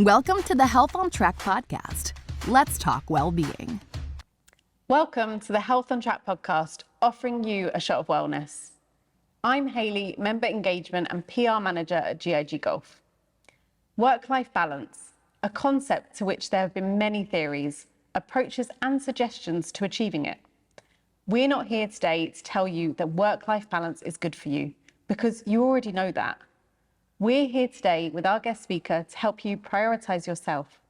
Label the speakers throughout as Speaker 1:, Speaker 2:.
Speaker 1: Welcome to the Health on Track podcast. Let's talk well-being.
Speaker 2: Welcome to the Health on Track podcast, offering you a shot of wellness. I'm Hayley, Member Engagement and PR Manager at GIG Golf. Work-life balance, a concept to which there have been many theories, approaches and suggestions to achieving it. We're not here today to tell you that work-life balance is good for you, because you already know that. We're here today with our guest speaker to help you prioritize yourself.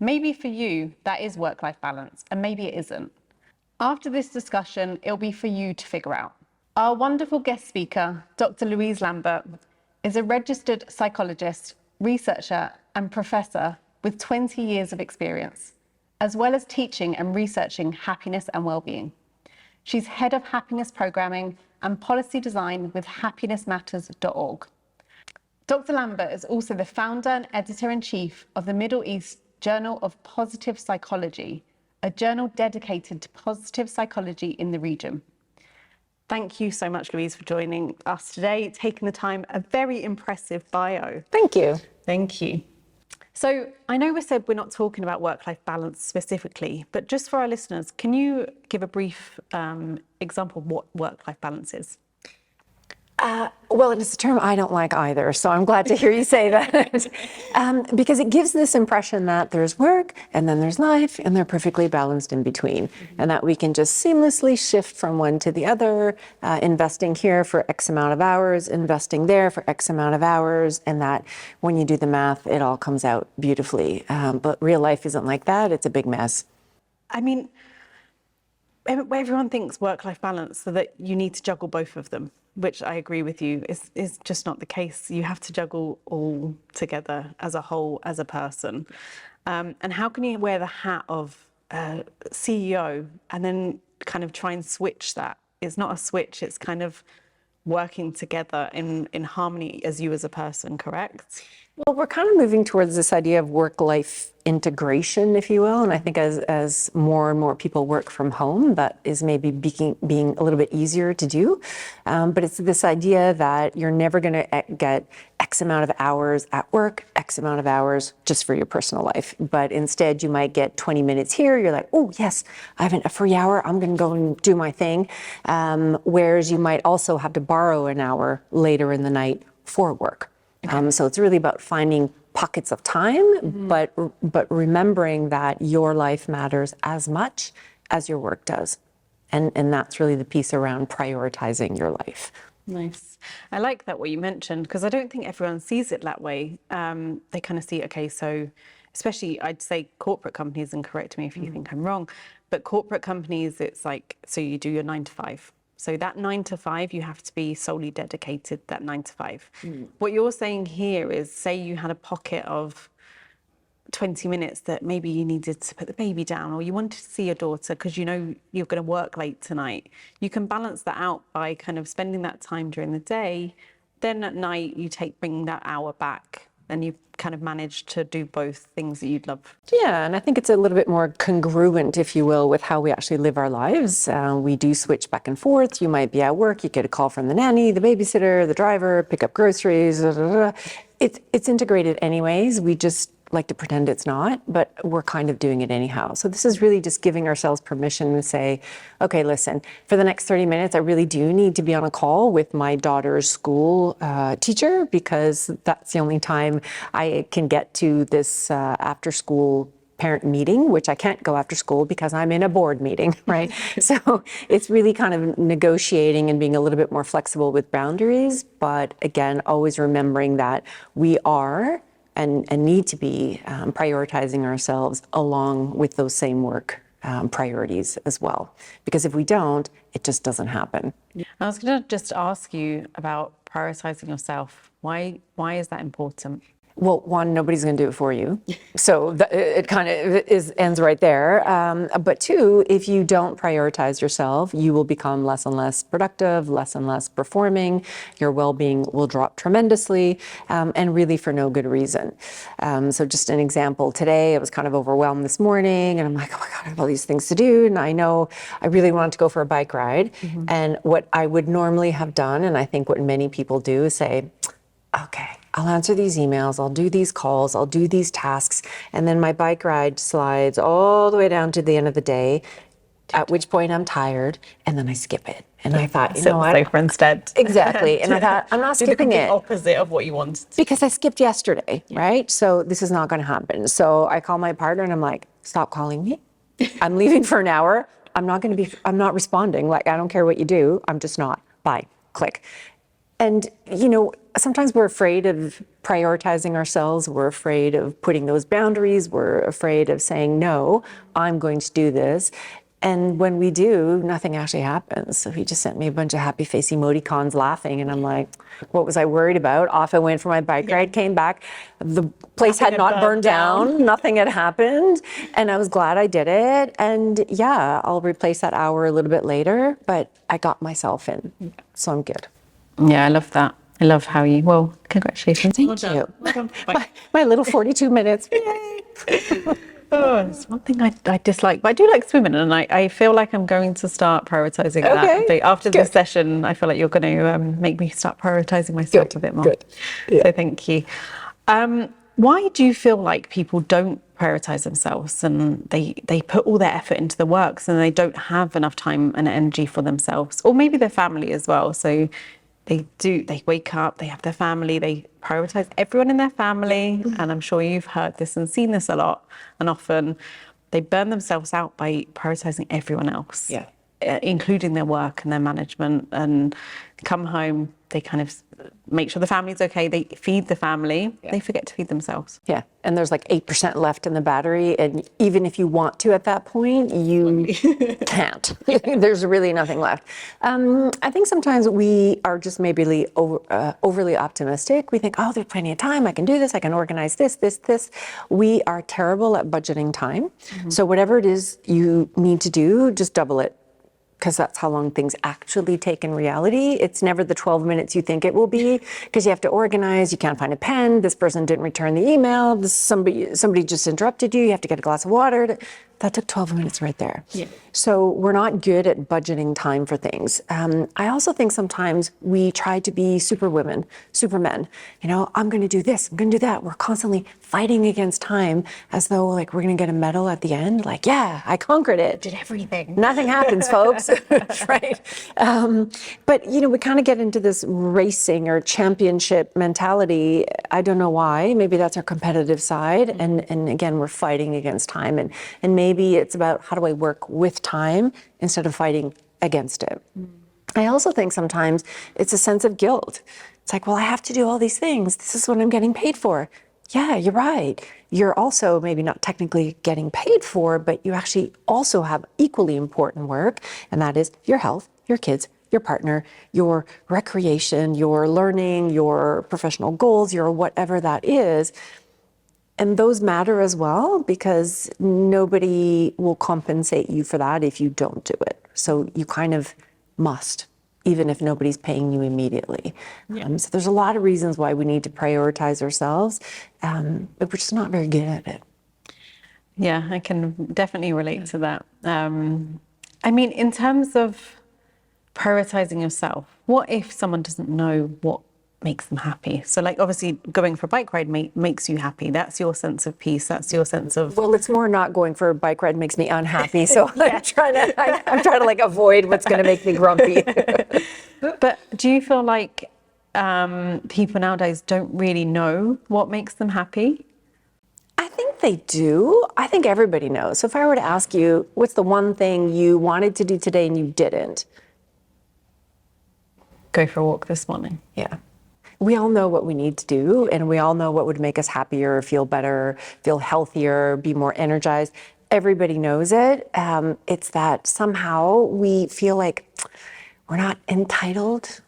Speaker 2: Maybe for you, that is work-life balance, and maybe it isn't. After this discussion, it'll be for you to figure out. Our wonderful guest speaker, Dr. Louise Lambert, is a registered psychologist, researcher, and professor with 20 years of experience, as well as teaching and researching happiness and well-being. She's head of happiness programming and policy design with happinessmatters.org. Dr. Lambert is also the founder and editor-in-chief of the Middle East Journal of Positive Psychology, a journal dedicated to positive psychology in the region. Thank you so much, Louise, for joining us today, taking the time. A very impressive bio.
Speaker 3: Thank you.
Speaker 2: Thank you. So I know we said we're not talking about work-life balance specifically, but just for our listeners, can you give a brief example of what work-life balance is?
Speaker 3: Well, it's a term I don't like either, so I'm glad to hear you say that. Because it gives this impression that there's work, and then there's life, and they're perfectly balanced in between, and that we can just seamlessly shift from one to the other, investing here for X amount of hours, investing there for X amount of hours, and that when you do the math, it all comes out beautifully. But real life isn't like that. It's a big mess.
Speaker 2: I mean, everyone thinks work-life balance, so that you need to juggle both of them, which I agree with you, is just not the case. You have to juggle all together as a whole, as a person. And how can you wear the hat of CEO and then kind of try and switch that? It's not a switch, it's kind of working together in harmony as you as a person, correct?
Speaker 3: Well, we're kind of moving towards this idea of work-life integration, if you will. And I think as more and more people work from home, that is maybe being a little bit easier to do. But it's this idea that you're never going to get X amount of hours at work, X amount of hours just for your personal life. But instead, you might get 20 minutes here. You're like, oh, yes, I have a free hour. I'm going to go and do my thing. Whereas you might also have to borrow an hour later in the night for work. So it's really about finding pockets of time, but remembering that your life matters as much as your work does. And that's really the piece around prioritizing your life.
Speaker 2: Nice. I like that what you mentioned, because I don't think everyone sees it that way. They kind of see, okay, so especially I'd say corporate companies, and correct me if you think I'm wrong, but corporate companies, it's like, so you do your 9 to 5. So that 9 to 5, you have to be solely dedicated that 9 to 5. What you're saying here is, say you had a pocket of 20 minutes that maybe you needed to put the baby down, or you wanted to see your daughter because you know you're going to work late tonight. You can balance that out by kind of spending that time during the day. Then at night, you bring that hour back, and you've kind of managed to do both things that you'd love.
Speaker 3: Yeah, and I think it's a little bit more congruent, if you will, with how we actually live our lives. We do switch back and forth. You might be at work, you get a call from the nanny, the babysitter, the driver, pick up groceries. It's integrated anyways. We just like to pretend it's not, but we're kind of doing it anyhow. So this is really just giving ourselves permission to say, okay, listen, for the next 30 minutes, I really do need to be on a call with my daughter's school teacher, because that's the only time I can get to this after school parent meeting, which I can't go after school because I'm in a board meeting, right? So it's really kind of negotiating and being a little bit more flexible with boundaries. But again, always remembering that we are and need to be prioritizing ourselves along with those same work priorities as well. Because if we don't, it just doesn't happen.
Speaker 2: I was going to just ask you about prioritizing yourself. Why is that important?
Speaker 3: Well, one, nobody's going to do it for you. So it kind of ends right there. But two, if you don't prioritize yourself, you will become less and less productive, less and less performing. Your well-being will drop tremendously, and really for no good reason. So just an example, today I was kind of overwhelmed this morning, and I'm like, oh my God, I have all these things to do. And I know I really wanted to go for a bike ride. And what I would normally have done, and I think what many people do, is say, okay, I'll answer these emails, I'll do these calls, I'll do these tasks, and then my bike ride slides all the way down to the end of the day, at which point I'm tired, and then I skip it. And I thought, you know what?
Speaker 2: Sofa instead.
Speaker 3: Exactly. And I thought, I'm not skipping it.
Speaker 2: Opposite of what you wanted.
Speaker 3: Because I skipped yesterday, right? So this is not going to happen. So I call my partner and I'm like, stop calling me. I'm leaving for an hour. I'm not responding. Like, I don't care what you do. I'm just not. Bye. Click. And, you know, sometimes we're afraid of prioritizing ourselves. We're afraid of putting those boundaries. We're afraid of saying, no, I'm going to do this. And when we do, nothing actually happens. So he just sent me a bunch of happy face emoticons laughing. And I'm like, what was I worried about? Off I went for my bike ride, came back. The place had not burned down. Nothing had happened. And I was glad I did it. And yeah, I'll replace that hour a little bit later, but I got myself in. So I'm good.
Speaker 2: Yeah, I love that. I love how you, well, congratulations.
Speaker 3: Thank you. My little 42 minutes. Yay.
Speaker 2: Oh, it's one thing I dislike, but I do like swimming, and I feel like I'm going to start prioritizing that. But after this session, I feel like you're going to make me start prioritizing myself a bit more.
Speaker 3: Good. Yeah.
Speaker 2: So thank you. Why do you feel like people don't prioritize themselves, and they put all their effort into the works and they don't have enough time and energy for themselves, or maybe their family as well? So they wake up, they have their family, they prioritize everyone in their family. And I'm sure you've heard this and seen this a lot. And often they burn themselves out by prioritizing everyone else, including their work and their management, and come home, they kind of make sure the family's okay. They feed the family. They forget to feed themselves.
Speaker 3: Yeah. And there's like 8% left in the battery. And even if you want to at that point, you can't. There's really nothing left. I think sometimes we are just maybe overly optimistic. We think, oh, there's plenty of time. I can do this. I can organize this. We are terrible at budgeting time. So whatever it is you need to do, just double it. Because that's how long things actually take in reality. It's never the 12 minutes you think it will be, because you have to organize, you can't find a pen, this person didn't return the email, somebody just interrupted you, you have to get a glass of water. That took 12 minutes right there. Yeah. So we're not good at budgeting time for things. I also think sometimes we try to be superwomen, supermen. You know, I'm going to do this, I'm going to do that. We're constantly fighting against time as though like we're going to get a medal at the end. Like, yeah, I conquered it.
Speaker 2: Did everything.
Speaker 3: Nothing happens, folks. Right. But, you know, we kind of get into this racing or championship mentality. I don't know why. Maybe that's our competitive side. And again, we're fighting against time. And maybe it's about how do I work with time instead of fighting against it. I also think sometimes it's a sense of guilt. It's like, well, I have to do all these things. This is what I'm getting paid for. Yeah, you're right. You're also maybe not technically getting paid for, but you actually also have equally important work, and that is your health, your kids, your partner, your recreation, your learning, your professional goals, your whatever that is. And those matter as well, because nobody will compensate you for that if you don't do it. So you kind of must, even if nobody's paying you immediately. So there's a lot of reasons why we need to prioritize ourselves, but we're just not very good at it.
Speaker 2: Yeah, I can definitely relate to that. I mean, in terms of prioritizing yourself, what if someone doesn't know what makes them happy? So like obviously going for a bike ride makes you happy. That's your sense of peace. That's your sense of...
Speaker 3: Well, it's more not going for a bike ride makes me unhappy. So I'm trying to like avoid what's going to make me grumpy.
Speaker 2: But do you feel like people nowadays don't really know what makes them happy?
Speaker 3: I think they do. I think everybody knows. So if I were to ask you, what's the one thing you wanted to do today and you didn't?
Speaker 2: Go for a walk this morning.
Speaker 3: Yeah. We all know what we need to do, and we all know what would make us happier, feel better, feel healthier, be more energized. Everybody knows it. It's that somehow we feel like we're not entitled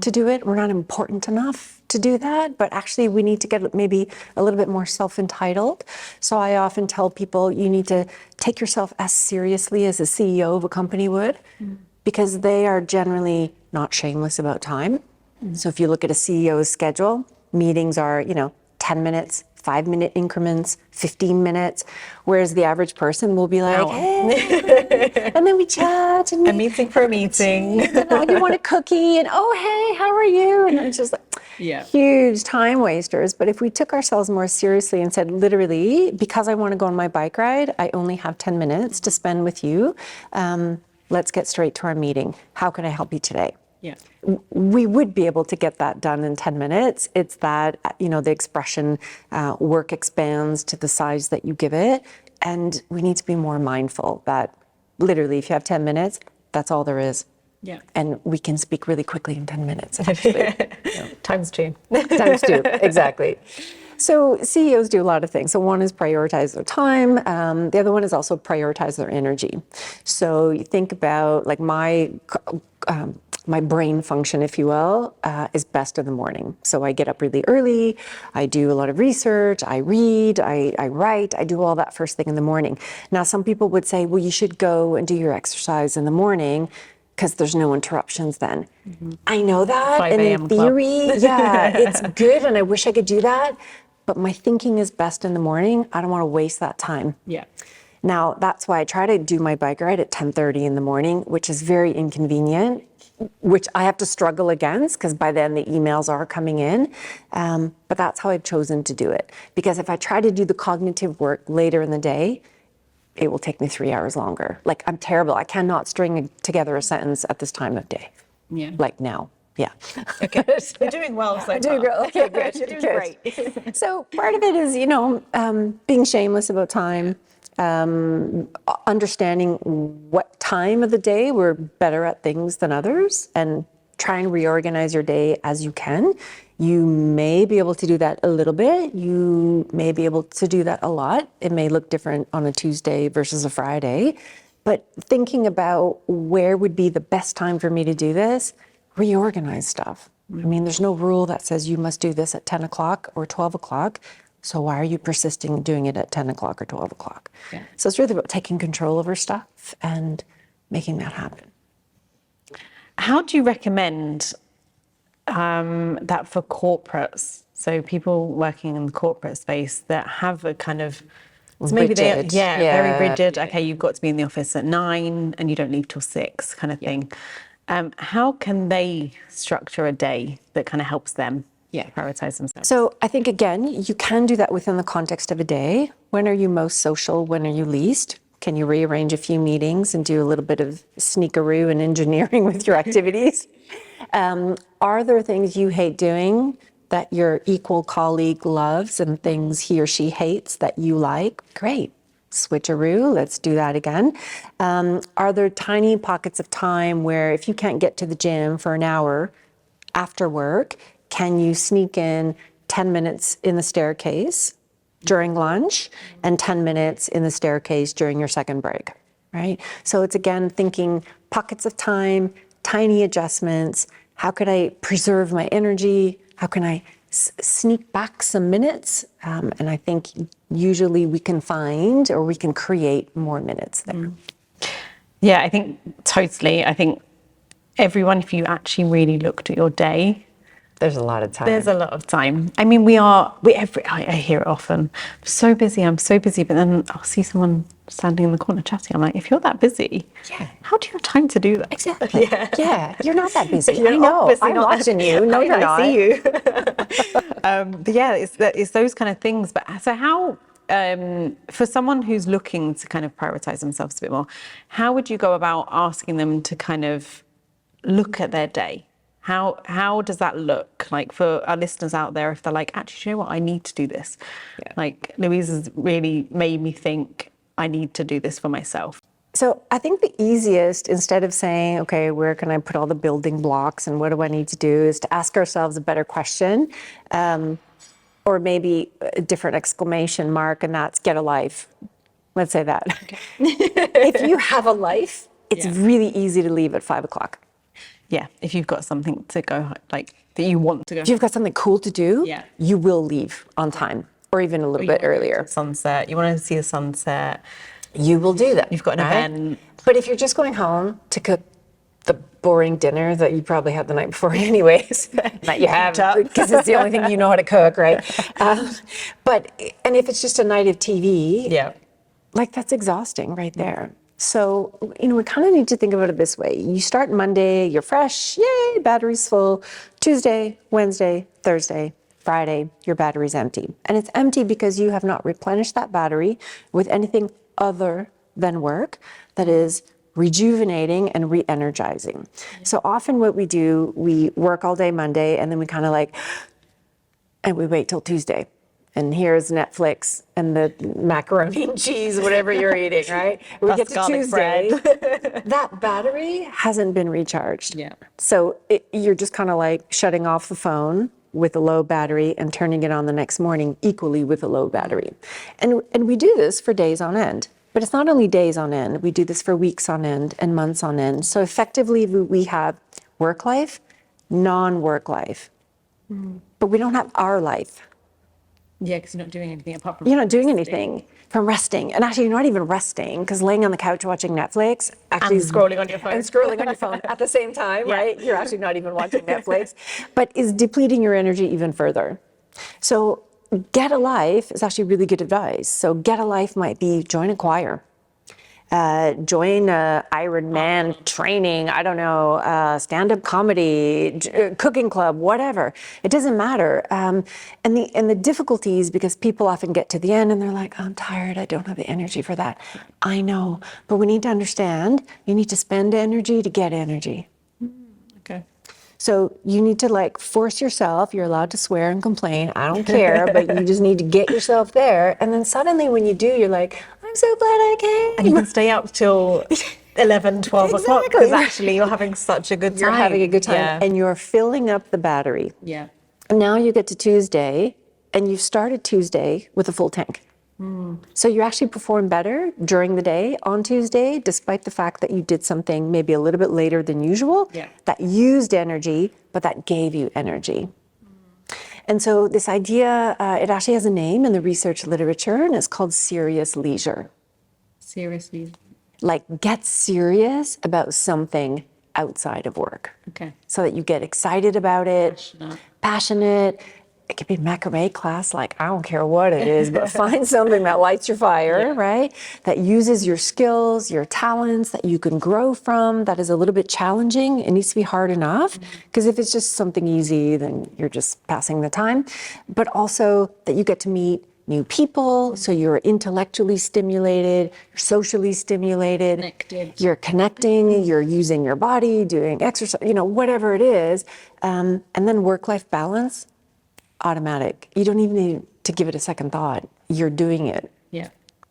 Speaker 3: to do it. We're not important enough to do that, but actually we need to get maybe a little bit more self-entitled. So I often tell people you need to take yourself as seriously as a CEO of a company would, because they are generally not shameless about time. So if you look at a CEO's schedule, meetings are, 10 minutes, 5-minute increments, 15 minutes, whereas the average person will be like, hey, and then we chat. And
Speaker 2: a meeting for a meeting.
Speaker 3: And, oh, you want a cookie? And, oh, hey, how are you? And it's just like, huge time wasters. But if we took ourselves more seriously and said, literally, because I want to go on my bike ride, I only have 10 minutes to spend with you. Let's get straight to our meeting. How can I help you today?
Speaker 2: Yeah.
Speaker 3: We would be able to get that done in 10 minutes. It's that, the expression, work expands to the size that you give it. And we need to be more mindful that literally, if you have 10 minutes, that's all there is.
Speaker 2: Yeah.
Speaker 3: And we can speak really quickly in 10 minutes, actually.
Speaker 2: Times two.
Speaker 3: Times two, exactly. So CEOs do a lot of things. So one is prioritize their time. The other one is also prioritize their energy. So you think about like my brain function, if you will, is best in the morning. So I get up really early, I do a lot of research, I read, I write, I do all that first thing in the morning. Now, some people would say, well, you should go and do your exercise in the morning because there's no interruptions then. Mm-hmm. I know that,
Speaker 2: 5
Speaker 3: and
Speaker 2: a.m.
Speaker 3: in theory, it's good, and I wish I could do that, but my thinking is best in the morning. I don't want to waste that time.
Speaker 2: Yeah.
Speaker 3: Now, that's why I try to do my bike ride at 10:30 in the morning, which is very inconvenient, which I have to struggle against because by then the emails are coming in. But that's how I've chosen to do it. Because if I try to do the cognitive work later in the day, it will take me 3 hours longer. Like, I'm terrible. I cannot string together a sentence at this time of day.
Speaker 2: Yeah.
Speaker 3: Like now. Yeah.
Speaker 2: Okay. You're doing well so far.
Speaker 3: Doing great. Okay, good.
Speaker 2: You're doing
Speaker 3: Good.
Speaker 2: great.
Speaker 3: So part of it is, being shameless about time, understanding what time of the day we're better at things than others, and try and reorganize your day as you can. You may be able to do that a little bit. You may be able to do that a lot. It may look different on a Tuesday versus a Friday. But thinking about where would be the best time for me to do this, reorganize stuff. I mean, there's no rule that says you must do this at 10 o'clock or 12 o'clock. So why are you persisting in doing it at 10 o'clock or 12 o'clock? Yeah. So it's really about taking control over stuff and making that happen.
Speaker 2: How do you recommend that for corporates? So people working in the corporate space that have a kind of, so maybe
Speaker 3: rigid.
Speaker 2: Very rigid. Okay, you've got to be in the office at 9 and you don't leave till 6 kind of thing. How can they structure a day that kind of helps them prioritize themselves?
Speaker 3: So I think, again, you can do that within the context of a day. When are you most social? When are you least? Can you rearrange a few meetings and do a little bit of sneakaroo and engineering with your activities? Are there things you hate doing that your equal colleague loves and things he or she hates that you like? Great. Switcheroo, let's do that again. Are there tiny pockets of time where if you can't get to the gym for an hour after work, can you sneak in 10 minutes in the staircase during lunch and 10 minutes in the staircase during your second break, right? So it's again thinking pockets of time, tiny adjustments. How could I preserve my energy? How can I sneak back some minutes? And I think usually we can find or we can create more minutes there.
Speaker 2: Yeah, I think totally. I think everyone, if you actually really looked at your day,
Speaker 3: there's a lot of time.
Speaker 2: There's a lot of time. I mean, I hear it often. I'm so busy, but then I'll see someone standing in the corner chatting. I'm like, if you're that busy, how do you have time to do that?
Speaker 3: Exactly. Yeah, you're not that busy. I know. I'm watching you. No, you're not.
Speaker 2: I see you. But yeah, it's those kind of things. But so how, for someone who's looking to kind of prioritize themselves a bit more, how would you go about asking them to kind of look at their day? How does that look like for our listeners out there if they're like, actually, you know what, I need to do this. Like Louise has really made me think I need to do this for myself.
Speaker 3: So I think the easiest, instead of saying, okay, where can I put all the building blocks and what do I need to do, is to ask ourselves a better question, or maybe a different exclamation mark, and that's get a life. Let's say that. Okay. If you have a life, it's really easy to leave at 5 o'clock.
Speaker 2: Yeah, if you've got something to go, like, that you want to go.
Speaker 3: If you've got something cool to do, you will leave on time, or even a little bit earlier.
Speaker 2: Sunset, you want to see the sunset.
Speaker 3: You will do that.
Speaker 2: You've got an event.
Speaker 3: But if you're just going home to cook the boring dinner that you probably had the night before anyways, that you have, because it's the only thing you know how to cook, right? And if it's just a night of TV, like that's exhausting right there. So, we kind of need to think about it this way. You start Monday, you're fresh, yay, battery's full. Tuesday, Wednesday, Thursday, Friday, your battery's empty. And it's empty because you have not replenished that battery with anything other than work that is rejuvenating and re-energizing. So often what we do, we work all day Monday and then we kind of like, and we wait till Tuesday. And here's Netflix and the macaroni and cheese, whatever you're eating, right? We get to Tuesday, that battery hasn't been recharged.
Speaker 2: Yeah.
Speaker 3: So you're just kind of like shutting off the phone with a low battery and turning it on the next morning equally with a low battery. And we do this for days on end. But it's not only days on end, we do this for weeks on end and months on end. So effectively we have work life, non-work life. But we don't have our life.
Speaker 2: Yeah, because you're not doing anything apart from
Speaker 3: You're not doing anything from resting. And actually, you're not even resting because laying on the couch watching Netflix actually
Speaker 2: And scrolling on your phone.
Speaker 3: And scrolling on your phone at the same time, right? You're actually not even watching Netflix, but is depleting your energy even further. So get a life is actually really good advice. So get a life might be join a choir. Join a Ironman training, I don't know, stand-up comedy, cooking club, whatever. It doesn't matter. And the difficulties, because people often get to the end and they're like, I'm tired, I don't have the energy for that. I know, but we need to understand, you need to spend energy to get energy.
Speaker 2: Okay.
Speaker 3: So you need to like force yourself, you're allowed to swear and complain, I don't care, but you just need to get yourself there. And then suddenly when you do, you're like, I'm so glad I came.
Speaker 4: And you can stay up till 11, 12 o'clock
Speaker 3: Exactly.
Speaker 4: because actually you're having such a good time.
Speaker 3: You're having a good time
Speaker 4: Yeah.
Speaker 3: and you're filling up the battery.
Speaker 2: Yeah.
Speaker 3: And now you get to Tuesday and you've started Tuesday with a full tank. So you actually perform better during the day on Tuesday, despite the fact that you did something maybe a little bit later than usual, that used energy, but that gave you energy. And so this idea, it actually has a name in the research literature and it's called serious leisure.
Speaker 2: Seriously.
Speaker 3: Like get serious about something outside of work.
Speaker 2: Okay.
Speaker 3: So that you get excited about it, passionate. It could be macrame class, like I don't care what it is, but find something that lights your fire, right? That uses your skills, your talents, that you can grow from, that is a little bit challenging. It needs to be hard enough, because if it's just something easy, then you're just passing the time. But also that you get to meet new people, so you're intellectually stimulated, you're socially stimulated, you're connecting, you're using your body, doing exercise, whatever it is. And then work-life balance, automatic. You don't even need to give it a second thought. You're doing it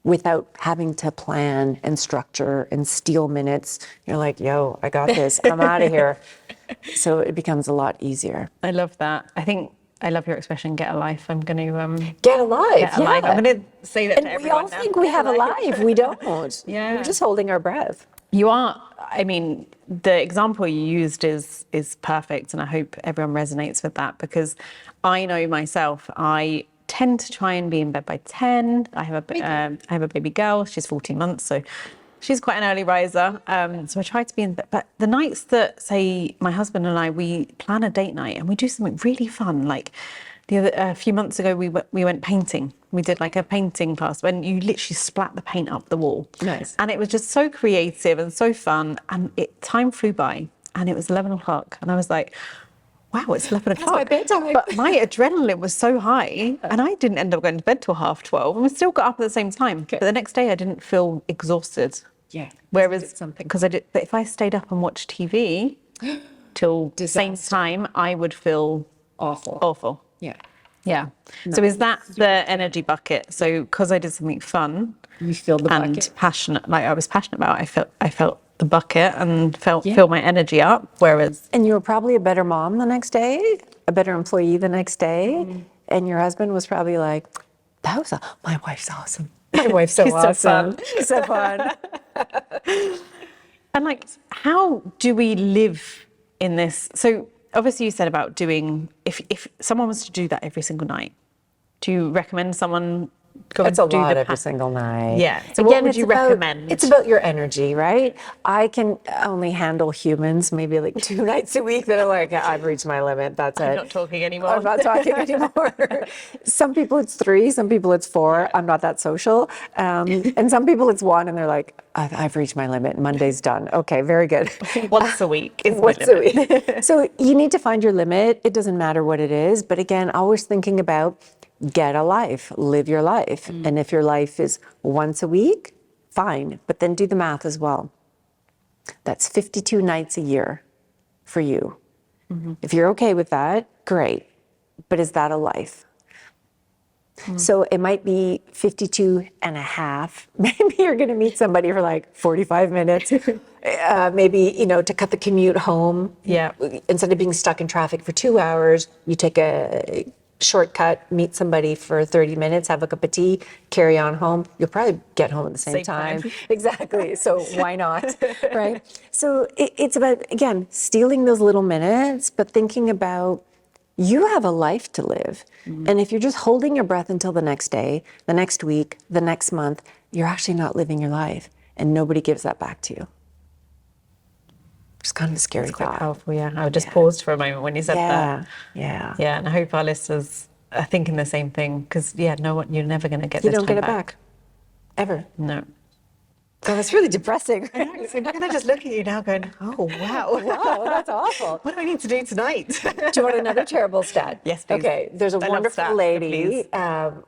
Speaker 3: without having to plan and structure and steal minutes. You're like, yo, I got this. I'm out of here. So it becomes a lot easier.
Speaker 2: I love that. I love your expression, get a life. I'm going to...
Speaker 3: Get alive.
Speaker 2: Get alive. I'm going to say that to
Speaker 3: And we
Speaker 2: everyone
Speaker 3: all
Speaker 2: now.
Speaker 3: think we have a life. We don't.
Speaker 2: Yeah.
Speaker 3: We're just holding our breath.
Speaker 2: You are, the example you used is perfect, and I hope everyone resonates with that, because I know myself, I tend to try and be in bed by 10. I have a baby girl, she's 14 months, so she's quite an early riser. So I try to be in bed, but the nights that, say, my husband and I, we plan a date night and we do something really fun, like a few months ago, we went painting. We did like a painting class when you literally splat the paint up the wall.
Speaker 3: Nice.
Speaker 2: And it was just so creative and so fun. And time flew by and it was 11 o'clock. And I was like, wow, it's 11 o'clock.
Speaker 3: my bedtime.
Speaker 2: But my adrenaline was so high and I didn't end up going to bed till 12:30 and we still got up at the same time. But the next day I didn't feel exhausted.
Speaker 3: Yeah.
Speaker 2: Whereas, because but if I stayed up and watched TV till the same time, I would feel awful. Yeah. So is that the energy bucket? So because I did something fun,
Speaker 3: You feel the
Speaker 2: and
Speaker 3: bucket.
Speaker 2: passionate, like I was passionate about, I felt the bucket and filled my energy up. Whereas,
Speaker 3: And you were probably a better mom the next day, a better employee the next day. And your husband was probably like, my wife's awesome. My wife's so
Speaker 2: She's so
Speaker 3: awesome.
Speaker 2: fun.
Speaker 3: She's so fun.
Speaker 2: and like, how do we live in this? So obviously you said about doing, if someone was to do that every single night, do you recommend someone
Speaker 3: It's a lot every single night.
Speaker 4: Yeah. So what would you recommend?
Speaker 3: It's about your energy, right? I can only handle humans maybe like 2 nights a week that are like, I've reached my limit. That's
Speaker 4: I'm
Speaker 3: it.
Speaker 4: not talking anymore.
Speaker 3: I'm not talking anymore. Some people it's 3, some people it's 4. I'm not that social. And some people it's 1 and they're like, I've reached my limit. Monday's done. Okay, very good.
Speaker 4: Once a week is my
Speaker 3: Once a
Speaker 4: limit.
Speaker 3: week. So you need to find your limit. It doesn't matter what it is. But again, always thinking about get a life, live your life. And if your life is once a week, fine. But then do the math as well. That's 52 nights a year for you. If you're okay with that, great. But is that a life? So it might be 52 and a half. Maybe you're going to meet somebody for like 45 minutes. Maybe, to cut the commute home.
Speaker 4: Yeah.
Speaker 3: Instead of being stuck in traffic for 2 hours, you take a shortcut, meet somebody for 30 minutes, have a cup of tea, carry on home. You'll probably get home at the same time. Exactly. So why not? Right? So it's about, again, stealing those little minutes, but thinking about you have a life to live. And if you're just holding your breath until the next day, the next week, the next month, you're actually not living your life. And nobody gives that back to you. It's kind of a scary
Speaker 4: Quite
Speaker 3: thought.
Speaker 4: powerful, yeah. I just paused for a moment when you said that.
Speaker 3: Yeah.
Speaker 4: Yeah, and I hope our listeners are thinking the same thing because, you're never going to get
Speaker 3: You
Speaker 4: this
Speaker 3: don't
Speaker 4: time
Speaker 3: get it back. Ever.
Speaker 4: No.
Speaker 3: So that's really depressing.
Speaker 4: So I'm just looking at you now going, oh, wow.
Speaker 3: Wow, that's awful.
Speaker 4: What do I need to do tonight?
Speaker 3: Do you want another terrible stat?
Speaker 4: Yes, please.
Speaker 3: Okay, there's a
Speaker 4: I love
Speaker 3: wonderful
Speaker 4: stats, so
Speaker 3: lady. I've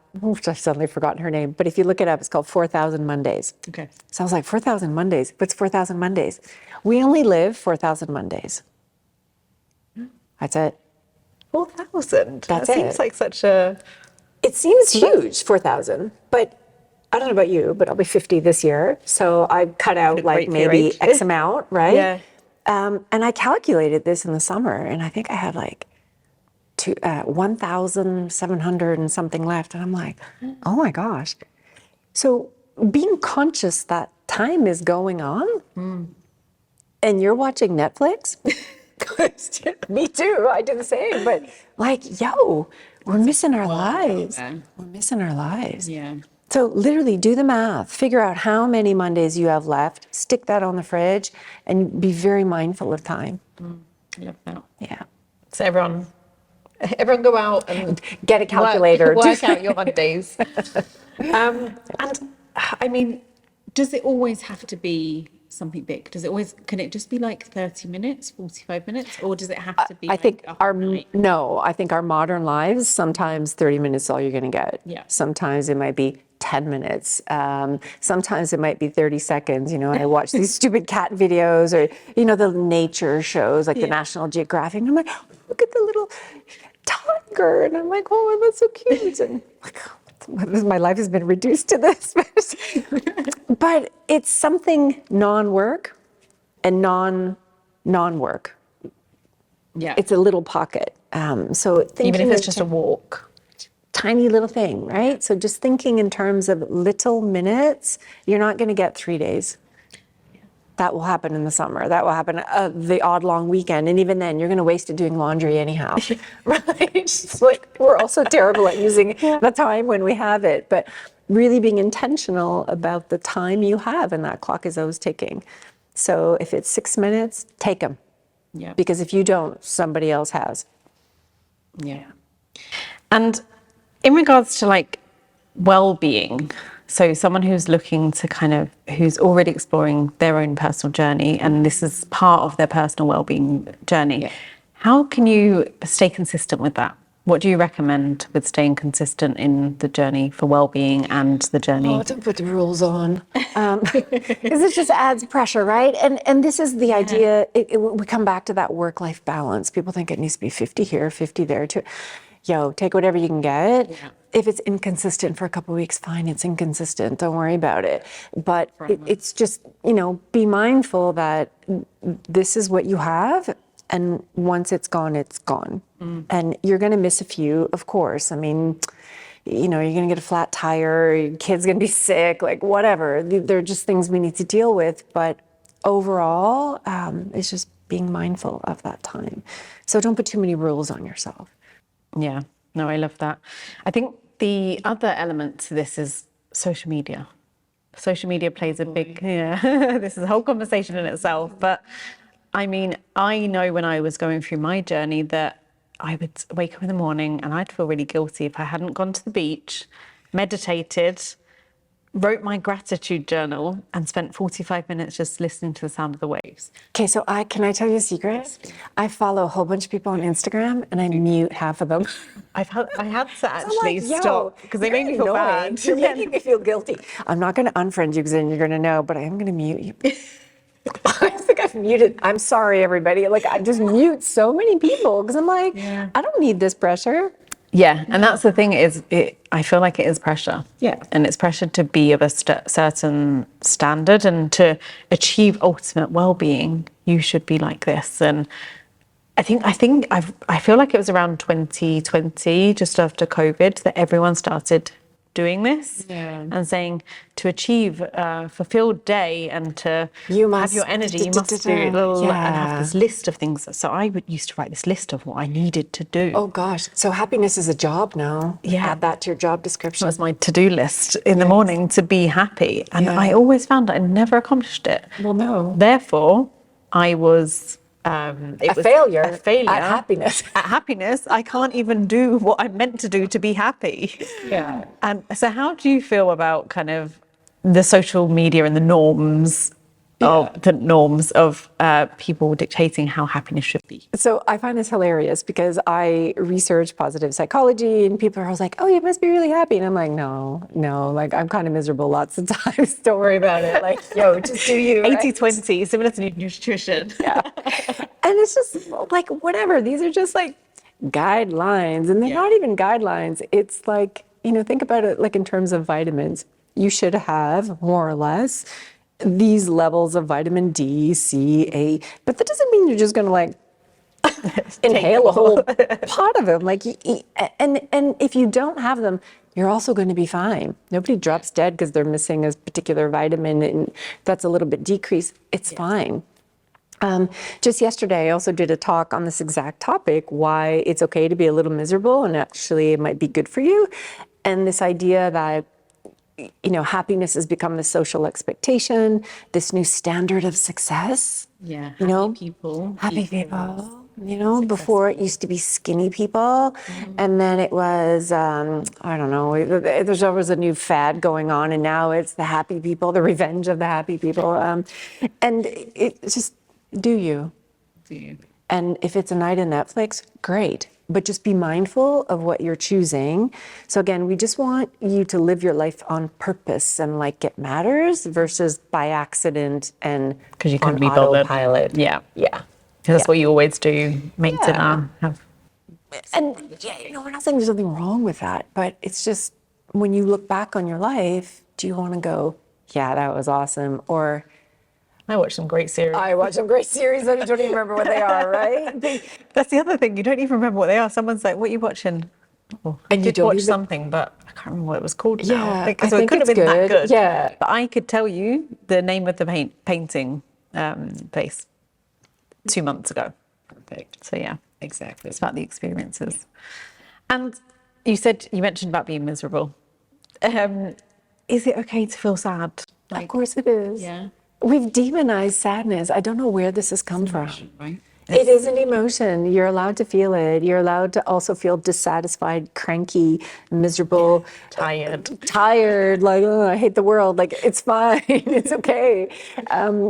Speaker 3: suddenly forgotten her name, but if you look it up, it's called 4,000 Mondays.
Speaker 4: Okay.
Speaker 3: So I was like, 4,000 Mondays? What's 4,000 Mondays? We only live 4,000 Mondays. That's it.
Speaker 4: 4,000?
Speaker 3: That's
Speaker 4: That seems
Speaker 3: it.
Speaker 4: like such a...
Speaker 3: It seems huge, 4,000, but I don't know about you, but I'll be 50 this year. So I cut out like
Speaker 4: Wait for your
Speaker 3: maybe
Speaker 4: age.
Speaker 3: X amount, right?
Speaker 4: Yeah.
Speaker 3: And I calculated this in the summer, and I think I had like 1,700 and something left. And I'm like, oh my gosh. So being conscious that time is going on and you're watching Netflix, me too, I do the same, but like, we're missing our lives. We're missing our lives.
Speaker 2: Yeah.
Speaker 3: So literally do the math, figure out how many Mondays you have left, stick that on the fridge, and be very mindful of time.
Speaker 2: I love that.
Speaker 3: Yeah.
Speaker 4: So everyone go out and
Speaker 3: Get a calculator.
Speaker 4: work out your Mondays.
Speaker 2: And I mean, does it always have to be something big? Can it just be like 30 minutes, 45 minutes, or does it have to be
Speaker 3: I think
Speaker 2: like a whole night?
Speaker 3: I think our modern lives, sometimes 30 minutes is all you're going to get.
Speaker 2: Yeah.
Speaker 3: Sometimes it might be 10 minutes. Sometimes it might be 30 seconds. And I watch these stupid cat videos or, the nature shows like the National Geographic. And I'm like, oh, look at the little tiger. And I'm like, oh, that's so cute. And like, my life has been reduced to this. But it's something non-work and non-work.
Speaker 2: Yeah.
Speaker 3: It's a little pocket. So
Speaker 4: Even if it's just a walk.
Speaker 3: tiny little thing, right? So just thinking in terms of little minutes, you're not going to get 3 days. That will happen in the summer. That will happen the odd long weekend. And even then, you're going to waste it doing laundry anyhow, right? It's like we're also terrible at using the time when we have it. But really being intentional about the time you have, and that clock is always ticking. So if it's 6 minutes, take them.
Speaker 2: Yeah.
Speaker 3: Because if you don't, somebody else has.
Speaker 2: Yeah.
Speaker 4: And in regards to like well-being, so someone who's looking to who's already exploring their own personal journey, and this is part of their personal well-being journey, how can you stay consistent with that? What do you recommend with staying consistent in the journey for well-being and the journey?
Speaker 3: Oh, don't put the rules on. Because it just adds pressure, right? And this is the idea. We come back to that work-life balance. People think it needs to be 50 here, 50 there, too. Take whatever you can get. Yeah. If it's inconsistent for a couple of weeks, fine, it's inconsistent. Don't worry about it. But it's just, be mindful that this is what you have. And once it's gone, it's gone. And you're going to miss a few, of course. I mean, you're going to get a flat tire, your kid's going to be sick, like whatever. They're just things we need to deal with. But overall, it's just being mindful of that time. So don't put too many rules on yourself.
Speaker 4: Yeah, no, I love that. I think the other element to this is social media. Social media plays a big, this is a whole conversation in itself. But I mean, I know when I was going through my journey that I would wake up in the morning and I'd feel really guilty if I hadn't gone to the beach, meditated, wrote my gratitude journal and spent 45 minutes just listening to the sound of the waves.
Speaker 3: Okay, so can I tell you a secret? I follow a whole bunch of people on Instagram and I mute half of them.
Speaker 4: I had to actually
Speaker 3: Yo,
Speaker 4: stop because they made me feel
Speaker 3: annoying.
Speaker 4: bad.
Speaker 3: You're making me feel guilty. I'm not going to unfriend you because then you're going to know, but I am going to mute you. I think I've muted. I'm sorry, everybody. Like, I just mute so many people because I'm like, I don't need this pressure.
Speaker 4: Yeah, and that's the thing is, I feel like it is pressure.
Speaker 3: Yeah.
Speaker 4: And it's pressure to be of a certain standard, and to achieve ultimate well-being, you should be like this. And I feel like it was around 2020, just after COVID, that everyone started doing this and saying to achieve a fulfilled day and to have your energy, you must do and have this list of things. So I used to write this list of what I needed to do.
Speaker 3: Oh gosh, so happiness is a job now.
Speaker 4: Yeah.
Speaker 3: Add that to your job description.
Speaker 4: That was my to-do list in the morning, to be happy. And I always found I never accomplished it.
Speaker 3: Well, no.
Speaker 4: Therefore, I was a
Speaker 3: failure
Speaker 4: at
Speaker 3: happiness.
Speaker 4: At happiness, I can't even do what I'm meant to do to be happy.
Speaker 3: Yeah.
Speaker 4: And so how do you feel about kind of the social media and the norms of people dictating how happiness should be?
Speaker 3: So I find this hilarious because I research positive psychology and people are always like, oh, you must be really happy. And I'm like, no, like I'm kind of miserable lots of times. Don't worry about it. Like, yo, just do you.
Speaker 4: 80-20, similar to nutrition.
Speaker 3: Yeah. And it's just like, whatever. These are just like guidelines, and they're not even guidelines. It's like, think about it like in terms of vitamins. You should have more or less these levels of vitamin D, C, A, but that doesn't mean you're just going to like inhale a whole pot of them. Like, and if you don't have them, you're also going to be fine. Nobody drops dead because they're missing a particular vitamin, and that's a little bit decreased. It's fine. Just yesterday, I also did a talk on this exact topic, why it's okay to be a little miserable and actually it might be good for you. And this idea that happiness has become the social expectation, this new standard of success.
Speaker 4: Yeah,
Speaker 3: happy people. Before it used to be skinny people, and then it was, I don't know, there's always a new fad going on, and now it's the happy people, the revenge of the happy people. And it's just, do you? And if it's a night of Netflix, great. But just be mindful of what you're choosing. So again, we just want you to live your life on purpose and like it matters versus by accident and
Speaker 4: because you couldn't be
Speaker 3: autopilot.
Speaker 4: Yeah.
Speaker 3: Yeah.
Speaker 4: That's what you always do. Make dinner.
Speaker 3: And we're not saying there's nothing wrong with that, but it's just when you look back on your life, do you want to go, yeah, that was awesome, or
Speaker 4: I watch some great series.
Speaker 3: I watch some great series and you don't even remember what they are, right?
Speaker 4: That's the other thing. You don't even remember what they are. Someone's like, what are you watching? Oh,
Speaker 3: And you
Speaker 4: did
Speaker 3: don't
Speaker 4: watch
Speaker 3: even...
Speaker 4: something, but I can't remember what it was called
Speaker 3: Yeah,
Speaker 4: now.
Speaker 3: I
Speaker 4: So
Speaker 3: think
Speaker 4: it couldn't
Speaker 3: it's
Speaker 4: have been that good.
Speaker 3: Yeah.
Speaker 4: But I could tell you the name of the painting place 2 months ago.
Speaker 3: Perfect.
Speaker 4: So yeah,
Speaker 3: Exactly.
Speaker 4: it's about the experiences. And you mentioned about being miserable. Is it okay to feel sad?
Speaker 3: Of course it is.
Speaker 4: Yeah.
Speaker 3: We've demonized sadness. I don't know where this has come from.
Speaker 4: Right?
Speaker 3: It is an emotion. You're allowed to feel it. You're allowed to also feel dissatisfied, cranky, miserable, tired, like, oh, I hate the world. Like, it's fine. It's okay.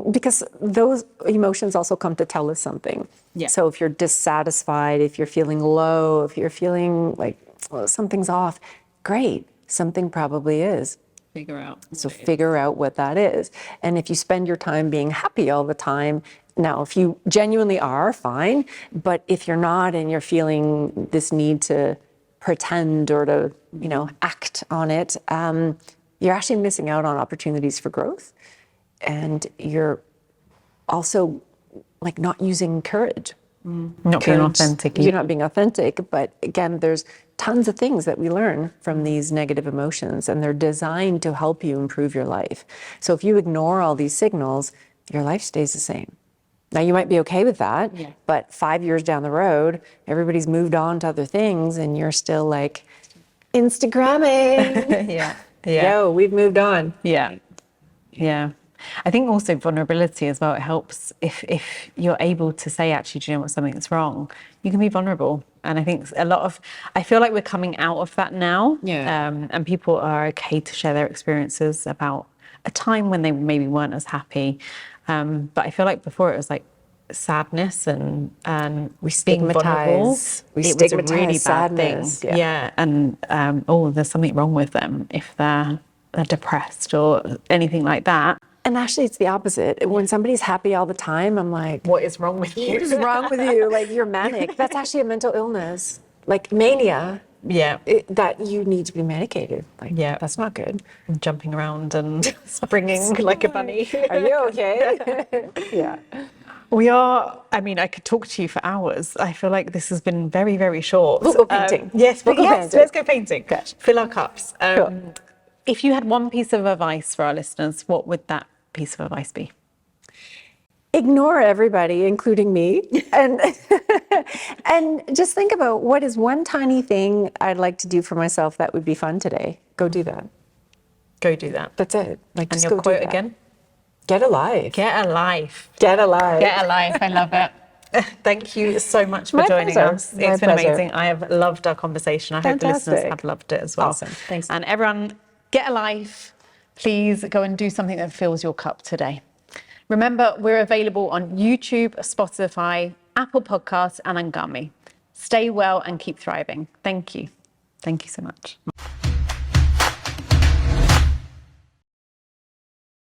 Speaker 3: Because those emotions also come to tell us something.
Speaker 4: Yeah.
Speaker 3: So if you're dissatisfied, if you're feeling low, if you're feeling like something's off, great. Something probably is. So figure out what that is. And if you spend your time being happy all the time, now, if you genuinely are, fine. But if you're not and you're feeling this need to pretend or to, act on it, you're actually missing out on opportunities for growth. And you're also like not using courage.
Speaker 4: Not being authentic.
Speaker 3: You're not being authentic. But again, there's tons of things that we learn from these negative emotions, and they're designed to help you improve your life. So if you ignore all these signals, your life stays the same. Now, you might be okay with that, but 5 years down the road, everybody's moved on to other things, and you're still like Instagramming.
Speaker 4: Yeah. Yeah.
Speaker 3: Yo, we've moved on.
Speaker 4: Yeah. Yeah. I think also vulnerability as well, it helps if you're able to say, actually, do you know what, something's wrong, you can be vulnerable. And I think I feel like we're coming out of that now.
Speaker 3: Yeah.
Speaker 4: And people are okay to share their experiences about a time when they maybe weren't as happy. But I feel like before it was like sadness and
Speaker 3: We
Speaker 4: being vulnerable.
Speaker 3: stigmatize. We
Speaker 4: It was a
Speaker 3: stigmatize
Speaker 4: really bad
Speaker 3: sadness.
Speaker 4: thing. Yeah. And there's something wrong with them if they're depressed or anything like that.
Speaker 3: And actually, it's the opposite. When somebody's happy all the time, I'm like,
Speaker 4: What is wrong with you?
Speaker 3: what is wrong with you? Like, you're manic. That's actually a mental illness, like mania,
Speaker 4: Yeah.
Speaker 3: that you need to be medicated. Like,
Speaker 4: Yeah.
Speaker 3: that's not good.
Speaker 4: Jumping around and springing like a bunny.
Speaker 3: Are you okay? Yeah.
Speaker 4: We are, I mean, I could talk to you for hours. I feel like this has been very, very short.
Speaker 3: We'll go painting.
Speaker 4: Yes,
Speaker 3: We'll go painting.
Speaker 4: let's go painting.
Speaker 3: Good.
Speaker 4: Fill our cups.
Speaker 3: Cool.
Speaker 4: If you had one piece of advice for our listeners, what would that piece of advice be?
Speaker 3: Ignore everybody, including me, and and just think about what is one tiny thing I'd like to do for myself that would be fun today. Go do that.
Speaker 4: Go do that.
Speaker 3: That's it. Like,
Speaker 4: And
Speaker 3: just
Speaker 4: your
Speaker 3: go do
Speaker 4: quote
Speaker 3: that.
Speaker 4: again?
Speaker 3: Get alive.
Speaker 4: Get a life.
Speaker 3: Get alive.
Speaker 2: Get a life. I love it.
Speaker 4: Thank you so much for
Speaker 3: My
Speaker 4: joining
Speaker 3: pleasure.
Speaker 4: us.
Speaker 3: My
Speaker 4: It's been
Speaker 3: pleasure.
Speaker 4: amazing. I have loved our conversation. I hope the listeners
Speaker 3: Fantastic.
Speaker 4: have loved it as well.
Speaker 3: Awesome. Thanks.
Speaker 2: And everyone, get a life. Please go and do something that fills your cup today. Remember, we're available on YouTube, Spotify, Apple Podcasts, and Angami. Stay well and keep thriving. Thank you. Thank you so much.